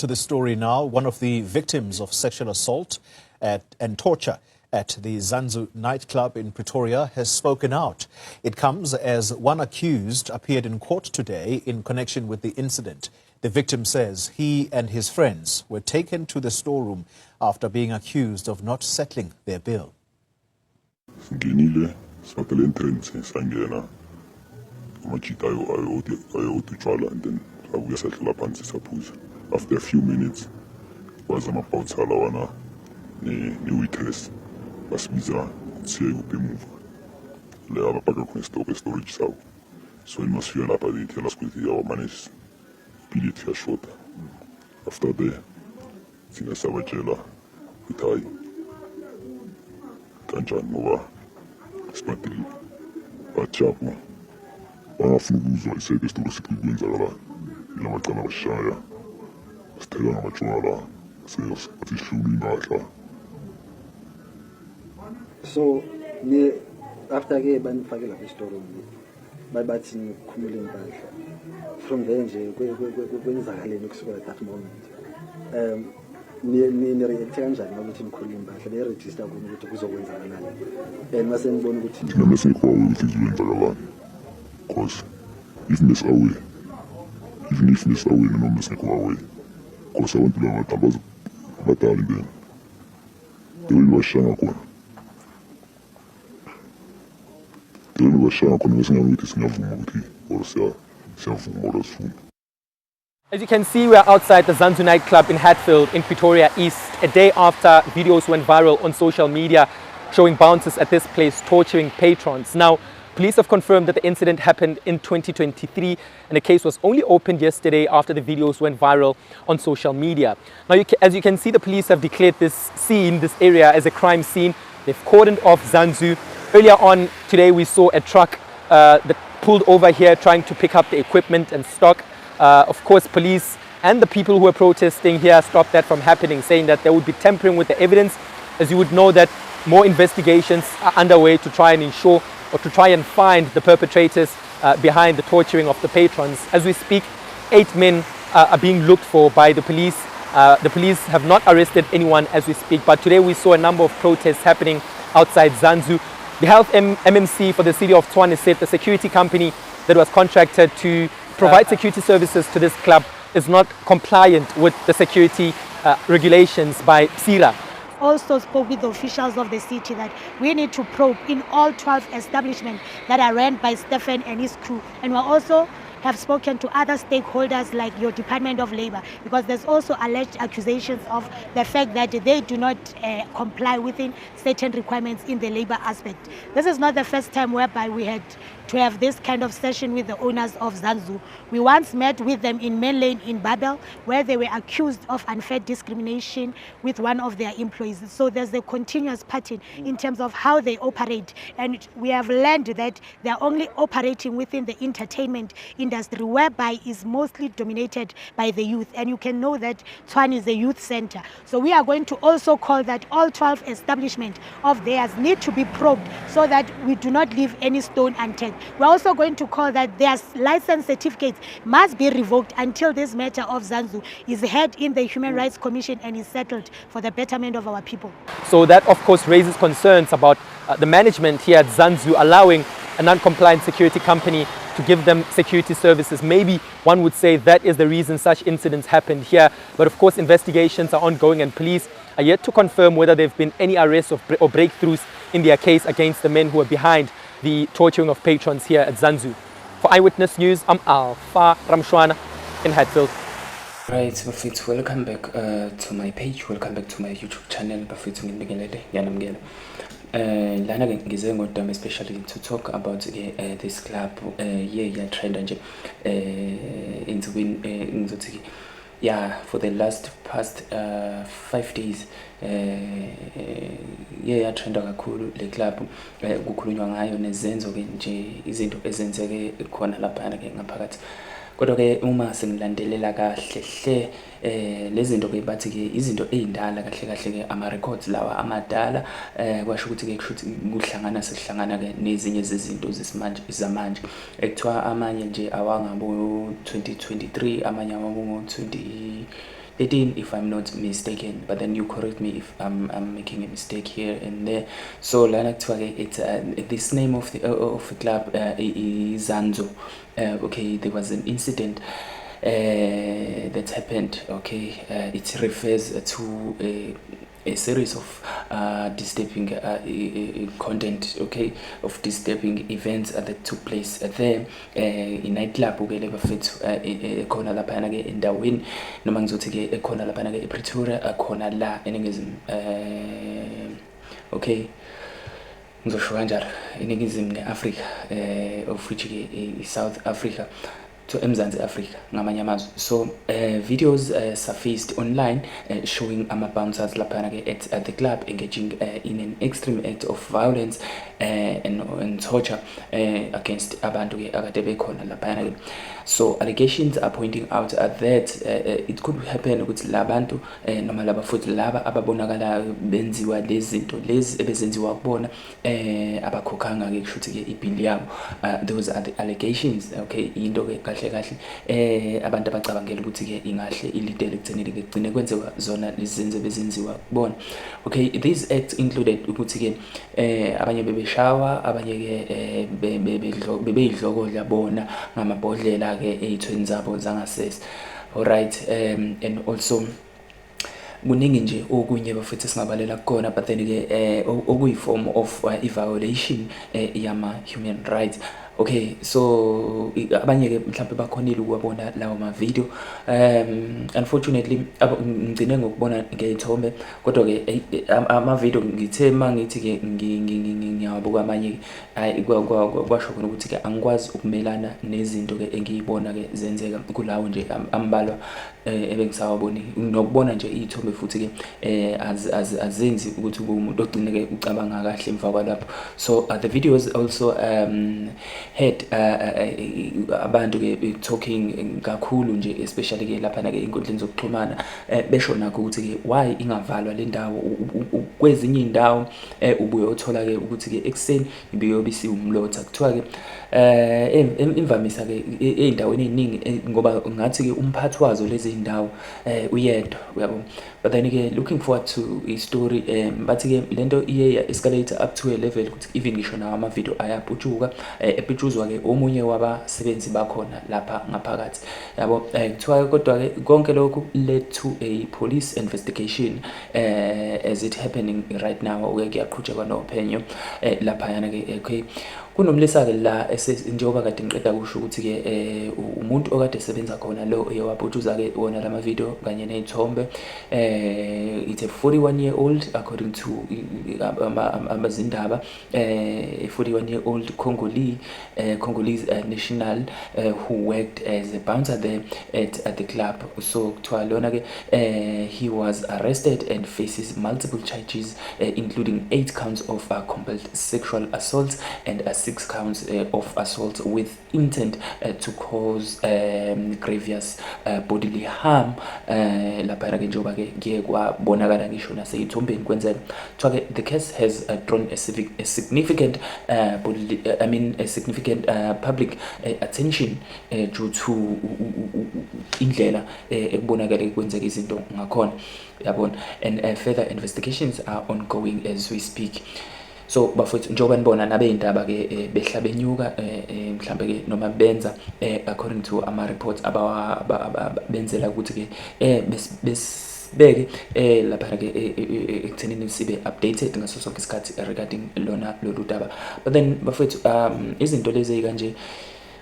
to the story now. One of the victims of sexual assault and torture at the Zanzu nightclub in Pretoria has spoken out. It comes as one accused appeared in court today in connection with the incident. The victim says he and his friends were taken to the storeroom after being accused of not settling their bill. After a few minutes, was I'm about to ni waitress, was biza siya upimuva. Lea bapaga kung storage sao. So in masfia la pa di tela skulti ya manis pilit ya shota. After that, sinasawa jela itai. Kanjan nova spatili. Pachapo. Wanafunguzo isebe storage kugunza la. Ila matana bashaya. Stella Machuala says at his shooting night. So, after I ban fagela story, my batting cooling back from the engine, when Zahali looks at that moment. Near a tension, I'm not in cooling back, they register when you go away. And mustn't go with him. I'm missing how we think you in Zagalan. Because even this away, even if this away, no missing away. Because I want to learn what I'm battling them. They will be shang ako. They will be shang ako na missing away is never moved or self-murder. As you can see, we are outside the Zanzu nightclub in Hatfield in Pretoria East, a day after videos went viral on social media showing bouncers at this place torturing patrons. Now, police have confirmed that the incident happened in 2023 and the case was only opened yesterday after the videos went viral on social media. Now, as you can see, the police have declared this area as a crime scene. They've cordoned off Zanzu. Earlier on today, we saw a truck that pulled over here trying to pick up the equipment and stock. Of course, police and the people who were protesting here stopped that from happening, saying that they would be tampering with the evidence. As you would know, that more investigations are underway to try and ensure or to try and find the perpetrators behind the torturing of the patrons. As we speak, 8 men are being looked for by the police. The police have not arrested anyone as we speak, but today we saw a number of protests happening outside Zanzu. The health MMC for the city of Tshwane said the security company that was contracted to provide security services to this club is not compliant with the security regulations by PSIRA. Also spoke with the officials of the city that we need to probe in all 12 establishments that are run by Stephen and his crew. And we also have spoken to other stakeholders like your Department of Labor, because there's also alleged accusations of the fact that they do not comply within certain requirements in the labor aspect. This is not the first time whereby we had to have this kind of session with the owners of Zanzu. We once met with them in Main Lane in Babel, where they were accused of unfair discrimination with one of their employees. So there's a continuous pattern in terms of how they operate. And we have learned that they're only operating within the entertainment industry, whereby is mostly dominated by the youth. And you can know that Tshwane is a youth center. So we are going to also call that all 12 establishments of theirs need to be probed so that we do not leave any stone unturned. We're also going to call that their license certificates must be revoked until this matter of Zanzu is heard in the Human Rights Commission and is settled for the betterment of our people. So that, of course, raises concerns about the management here at Zanzu allowing a non-compliant security company to give them security services. Maybe one would say that is the reason such incidents happened here. But of course, investigations are ongoing and police are yet to confirm whether there have been any arrests or breakthroughs in their case against the men who are behind the torturing of patrons here at Zanzu. For Eyewitness News, I'm Alpha Ramshwana in Hatfield. Right, Bafithu, welcome back to my page, welcome back to my YouTube channel. Bafithu ngibingelele yanamngela. Lana ngize ngodama especially to talk about this club yeah trend nje into win ngizothi yeah for the past 5 days yeah trend kakhulu le club kukhulunywa ngayo nezenzo ke nje izinto ezenzeke khona lapha ke ngaphakathi. Kodwa ke uma sengilandelela kahle hle lezi zinto ke bathi ke izinto ezindala kahle ke ama records lawa amadala kwasho ukuthi ke kushuthi kuhlangana ke nezinye zezinto zamanje ekuthiwa amanye nje awangabo 2023 amanye awabo 20 13 if I'm not mistaken, but then you correct me if I'm making a mistake here and there. So lana kuthiwa it's this name of the club is Zanzo. Okay, there was an incident that happened. Okay, it refers to a series of disturbing content, okay, of disturbing events that took place there in nightclub ke le bafethu khona lapha na ke endaweni noma ngizothi ke ekhona lapha na ke ePretoria akhona la eningizimu okay ngizosho kanjalo eningizimu neAfrica of which ke South Africa to eMzansi Africa ngamanye amazwe. So videos surfaced online showing ama-bouncers laphana ke at the club engaging in an extreme act of violence and torture against abantu ke akade bekhona laphana ke. So allegations are pointing out that it could happen ukuthi labantu noma laba futhi laba ababonakala benziwa lezi zinto lezi ebezenziwa kubona abakhokhanga ke kushuthi ke ibhili yabo. Those are the allegations. Okay, into ke kahle kahle abantu abacabangela ukuthi ke ingahle ilidele ekuthenini ke gcine kwenziwa zona lizenze bezenziwa kubona. Okay, these acts included ukuthi ke abanye bebeshawa, abanye ke bebeyidloko labona ngamabhodlela ke eyithweni zabo zangasese. Alright, and also kuningi nje okunye bafuthi singabalela kukona, but then ke okuyi form of violation yama human rights. Okay, so abanye ke mhlawumbe bakhonile ukubona lawo ma video. Unfortunately ngicine ngokubona ngeyithombe, kodwa ke ama video ngithe mangithi ke ngiyabuka amanye kwasho khona ukuthi ke angikwazi ukumelana nezinto ke engiyibona ke zenzeka kulawo nje ambalwa ebengisawaboni, nokubona nje izithombe futhi ke azenzi ukuthi umuntu ogcine ke ucabanga kahle emva kwalapho. So the videos also had abantu ke talking kakhulu nje, especially ke lapha na ke inkundleni zokuxhumana besho nakho ukuthi ke why ingavalwa le ndawo. Kwezinye indawo ubuye uthola ke ukuthi ke ekseni ibiyobisi umlotha. Kuthiwa ke imvamisa ke eindaweni eziningi ngoba ngathi ke umphathi wazo lezi indawo uyedwa, uyabo. But then ke looking forward to a story bathi ke lento iye escalate up to a level ukuthi even ngisho nawo ama video ayaphutshuka epitshuzwa ke omunye wabasebenzi bakhona lapha ngaphakathi, yabo. Kuthiwa kodwa ke konke lokhu led to a police investigation as it happening right now. Kuyaqhutshekwa nophenyo lapha yana ke. Okay, kunomlisa ke la njengoba kade ngiqeda kusho ukuthi ke umuntu okade esebenza khona lo eyawaphutshuza ke wona lama video kanye nezithombe. It's a 41-year-old according to amazindaba, a 41-year-old Congolese national who worked as a bouncer there at the club. So kuthiwa lona ke he was arrested and faces multiple charges including 8 counts of compelled sexual assault and 6 counts of assault with intent to cause grievous bodily harm. Lapha ke njengoba ke ngiye kwabonakala ngisho naseyithombeni kwenzela. Kuthiwa ke the case has drawn a significant public attention due to indlela ekubonakala kwenzeka izinto ngakhona, yabona. And further investigations are ongoing as we speak. So bafethu njengoba nibona nabe indaba ke behla benyuka mhlambe ke noma benza according to ama reports benzela ukuthi ke besibeke lapha ke ekuthenini sibe updated ngaso sonke isikhathi regarding lona lolu daba. But then bafethu izinto lezi kanje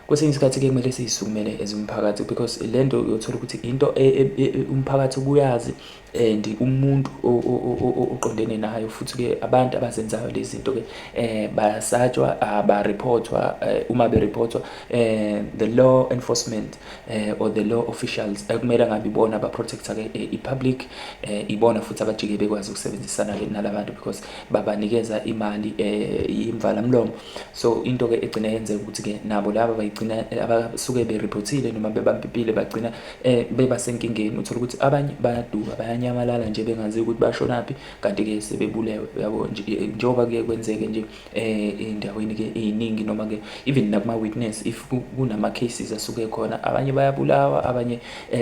kwesinye isikhathi ke kumele sisukumele ezimphakathi, because lento uyothola ukuthi into umphakathi kuyazi and umuntu oqondene nayo futhi ke abantu abazenzayo lezi zinto ke bayasatshwa abareportwa. Uma bereportwa the law enforcement or the law officials kumele ngabe ibona abaprotector ke ipublic, ibona futhi abajike bekwazi ukusebenzisana ke nalabantu because babanikeza imali imvala mlomo. So into ke egcina yenze ukuthi ke nabo laba bagcina abasuke bereportile noma bebampipile bagcina beba senkingeni. Uthola ukuthi abanye bayaduka bayanyamalala nje bengazi ukuthi bashonaphi kanti ke sebebulewe yabo njengoba ke kwenzeke nje endaweni ke eziningi noma ke even nakuma witness if kunama cases asuke khona abanye bayabulawa abanye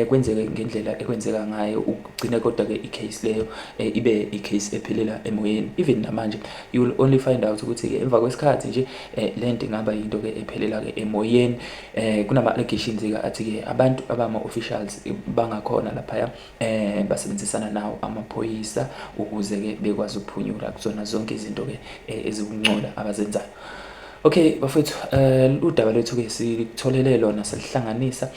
kwenzeke ngendlela ekwenzeka ngayo ugcina kodwa ke icase leyo ibe icase ephelela emoyeni. Even namanje you will only find out ukuthi ke emva kwesikhathi nje lento ingaba into ke ephelela ke emoyeni. Kunama allegations ke athi ke abantu abama officials bangakhona lapha basebenzisana nawo amaphoyisa ukuze ke bekwazi ukuphunyula kuzona zonke izinto ke ezikungcola abazenzayo. Okay bafethu, udaba lethu ke sitholele lona selihlanganisa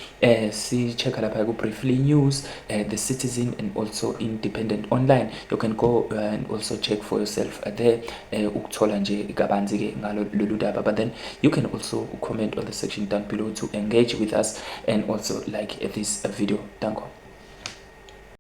si check lapha ku Briefly News, The Citizen and also Independent Online. You can go and also check for yourself there ukuthola nje kabanzi ke ngalo lolu daba, but then you can also comment on the section down below to engage with us and also like this video. Danko.